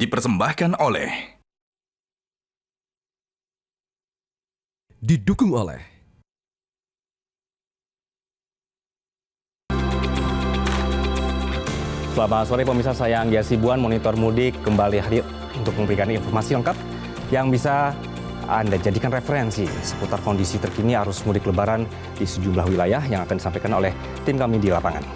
dipersembahkan oleh didukung oleh Selamat sore pemirsa, saya Anggi Hasibuan, Monitor Mudik kembali hadir untuk memberikan informasi lengkap yang bisa Anda jadikan referensi seputar kondisi terkini arus mudik lebaran di sejumlah wilayah yang akan disampaikan oleh tim kami di lapangan.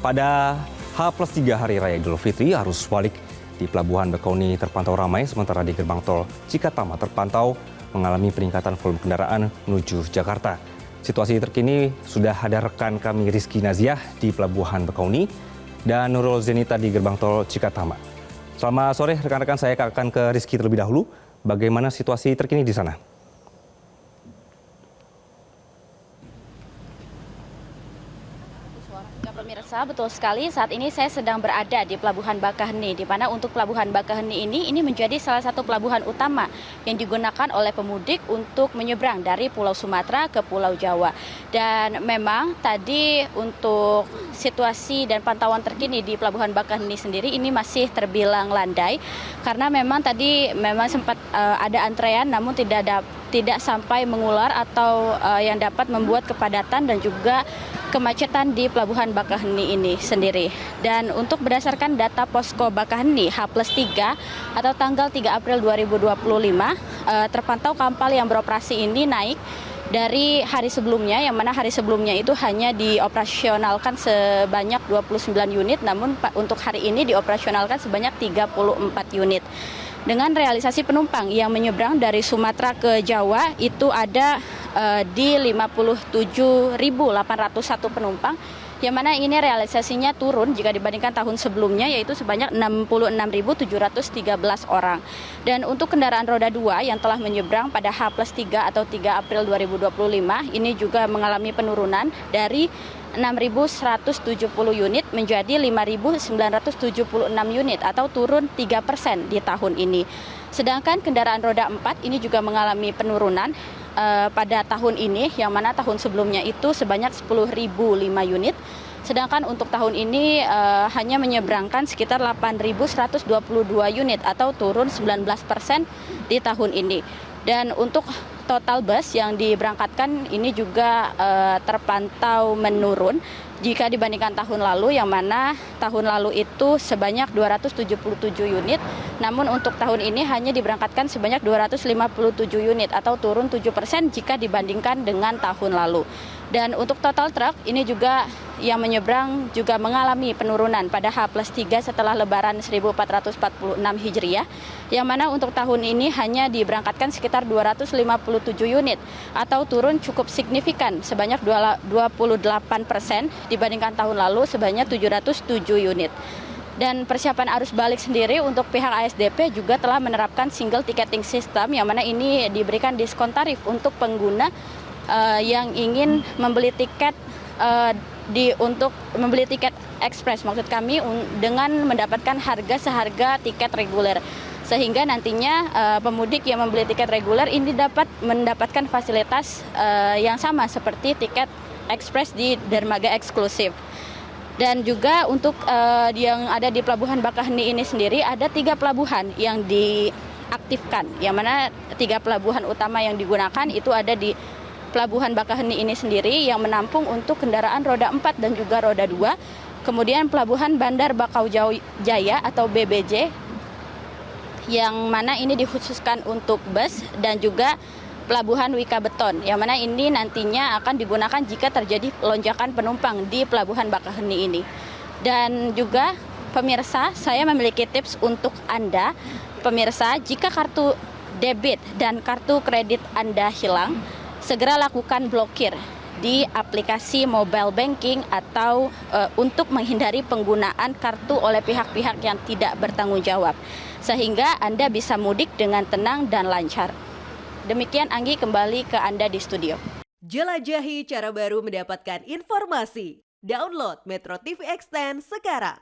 Pada H+3 Hari Raya Idul Fitri, arus balik di Pelabuhan Bakahuni terpantau ramai, sementara di gerbang tol Cikatama terpantau mengalami peningkatan volume kendaraan menuju Jakarta. Situasi terkini sudah ada rekan kami Rizky Naziah di Pelabuhan Bakahuni dan Nurul Zenita di gerbang tol Cikatama. Selamat sore rekan-rekan, saya akan ke Rizky terlebih dahulu. Bagaimana situasi terkini di sana? Pemirsa, betul sekali. Saat ini saya sedang berada di Pelabuhan Bakahuni, di mana untuk Pelabuhan Bakahuni ini menjadi salah satu pelabuhan utama yang digunakan oleh pemudik untuk menyeberang dari Pulau Sumatera ke Pulau Jawa. Dan memang tadi untuk situasi dan pantauan terkini di Pelabuhan Bakahuni sendiri ini masih terbilang landai, karena memang tadi sempat ada antrean, namun tidak sampai mengular atau yang dapat membuat kepadatan dan juga kemacetan di Pelabuhan Bakahuni ini sendiri. Dan untuk berdasarkan data Posko Bakahuni H+3 atau tanggal 3 April 2025, terpantau kapal yang beroperasi ini naik dari hari sebelumnya, yang mana hari sebelumnya itu hanya dioperasionalkan sebanyak 29 unit, namun untuk hari ini dioperasionalkan sebanyak 34 unit. Dengan realisasi penumpang yang menyeberang dari Sumatera ke Jawa itu ada di 57.801 penumpang, yang mana ini realisasinya turun jika dibandingkan tahun sebelumnya, yaitu sebanyak 66.713 orang. Dan untuk kendaraan roda 2 yang telah menyeberang pada H+3 atau 3 April 2025, ini juga mengalami penurunan dari 6.170 unit menjadi 5.976 unit atau turun 3% di tahun ini. Sedangkan kendaraan roda 4 ini juga mengalami penurunan pada tahun ini, yang mana tahun sebelumnya itu sebanyak 10.005 unit. Sedangkan untuk tahun ini hanya menyeberangkan sekitar 8.122 unit atau turun 19% di tahun ini. Dan untuk total bus yang diberangkatkan ini juga terpantau menurun jika dibandingkan tahun lalu, yang mana tahun lalu itu sebanyak 277 unit, namun untuk tahun ini hanya diberangkatkan sebanyak 257 unit atau turun 7% jika dibandingkan dengan tahun lalu. Dan untuk total truk ini juga yang menyeberang juga mengalami penurunan pada H+3 setelah Lebaran 1446 Hijriah, yang mana untuk tahun ini hanya diberangkatkan sekitar 257 unit atau turun cukup signifikan sebanyak 28% dibandingkan tahun lalu sebanyak 707 unit. Dan persiapan arus balik sendiri untuk pihak ASDP juga telah menerapkan single ticketing system, yang mana ini diberikan diskon tarif untuk pengguna yang ingin membeli tiket untuk membeli tiket ekspres, maksud kami, dengan mendapatkan harga seharga tiket reguler, sehingga nantinya pemudik yang membeli tiket reguler ini dapat mendapatkan fasilitas yang sama seperti tiket ekspres di dermaga eksklusif. Dan juga untuk yang ada di Pelabuhan Bakahuni ini sendiri ada 3 pelabuhan yang diaktifkan, yang mana 3 pelabuhan utama yang digunakan itu ada di Pelabuhan Bakahuni ini sendiri yang menampung untuk kendaraan roda 4 dan juga roda 2. Kemudian Pelabuhan Bandar Bakau Jaya atau BBJ, yang mana ini dikhususkan untuk bus, dan juga Pelabuhan Wika Beton, yang mana ini nantinya akan digunakan jika terjadi lonjakan penumpang di Pelabuhan Bakahuni ini. Dan juga pemirsa, saya memiliki tips untuk Anda. Pemirsa, jika kartu debit dan kartu kredit Anda hilang, segera lakukan blokir di aplikasi mobile banking atau untuk menghindari penggunaan kartu oleh pihak-pihak yang tidak bertanggung jawab, sehingga Anda bisa mudik dengan tenang dan lancar. Demikian Anggi, kembali ke Anda di studio. Jelajahi cara baru mendapatkan informasi. Download Metro TV Extend sekarang.